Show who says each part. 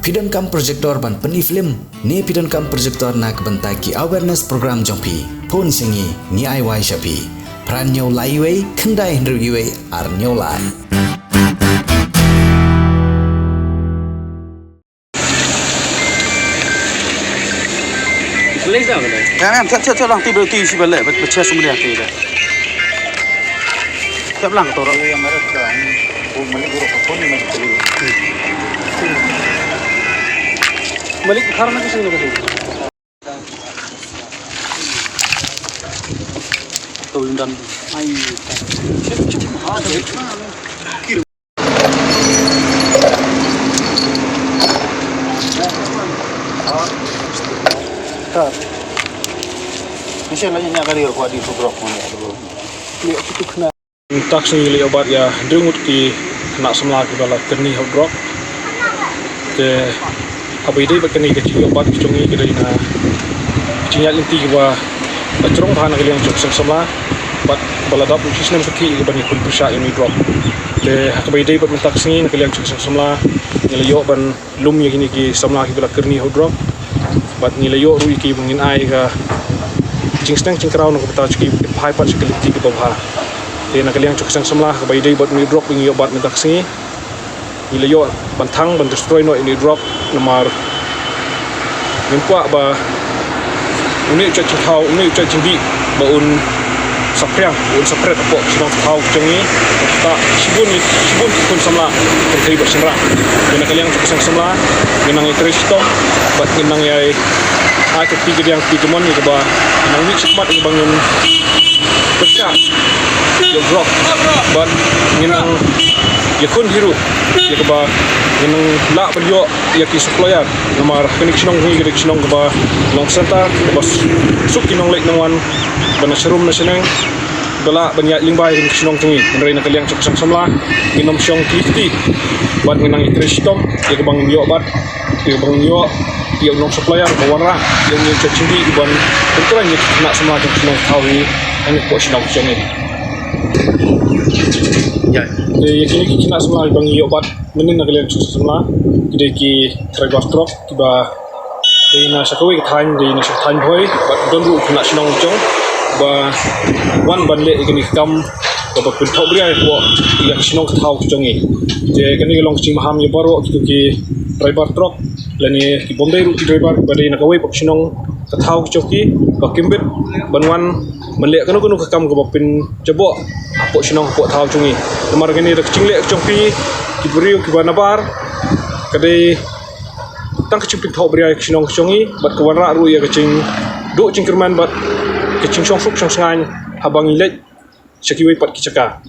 Speaker 1: Pidon kam projector ban peni film ne pidon kam projector nak bentai ki awareness program jompi phone singi ni ai wai shapi pran nyau lai wei khandai hndru gi wei ar nyau lai
Speaker 2: Jangan cak lang tiba ti si balik baca semua dia tu. Tak lang tu orang yang mereka kan, malik buruk apa ni macam tu. Malik karena tu sini kasi. Tu dan ai. Mesti lagi nak kali aku di program ni tu. Lihat itu kena. Tak sendiri obat ya dengut ki kena semula ki bala kerni hudrok. Ke apa ide berkeni ke ci obat cungi ke dari na cinya inti ki ba bacrong thana kali yang cuk semula bat bala dap sistem ki bani kun persya ini drop. Ke apa ide ber mentak singin kali yang cuk semula ngelayo ban lum ya gini ki semula ki bala kerni hudrok. Bat ngelayo ru ki mungkin ai ka jingstang cingkrau nak betul ciki pai pat ciki liti kita bah. Dia nak kalian cuk sang semlah kebai day buat ni drop ini obat mentak sini. Ila yo bantang ban destroy no ini drop nomor. Nimpa ba uni cak cingkau uni cak cingdi ba un sapriang un sapret apa sedang tahu cengi tak sibun pun semlah terkait bersenra. Dia nak kalian cuk sang semlah menang ikristom bat menang yai ai ketiga yang tiga mon ni ba nang ni cepat ni bangun besar yo drop but nginang yakun hiru ya ba nginang la beryo ya ki supplier nomor connection ngi connection ba long center bos suk kinong lek nang wan bana serum na seneng bala banyak lingbai connection ngi menrai nak kalian cuk sang samla nginom syong klifti but nginang ikristom ya bang yo bat ya bang yo yang non supplier kawan yang cacing di ban betulan yang nak semua kita tahu ini kok sedang macam ni. Ya. Yang kini kita semua bang obat menin nak lihat semua kita ki travel drop tiba di nasi kau time di nasi time boy but don't do nak sedang macam ba one bandle ini kam bapa pun tahu beria kok yang sedang tahu macam ni. Jadi kini long cing maham yang baru kita ki driver truck lani ki bombay ruti driver badai nakawai paksinong kathaw choki ka kimbit banwan menlek kanu kakam ka bapin jabo apo sinong apo thaw chungi namar gani rak chingle choki ki buriu ki banabar kadai tang ka chimpik thaw bria sinong chungi bat ka wanra ru ya ka ching do chingkerman bat ka ching song suk song sangan habang ilek chakiwai pat ki chaka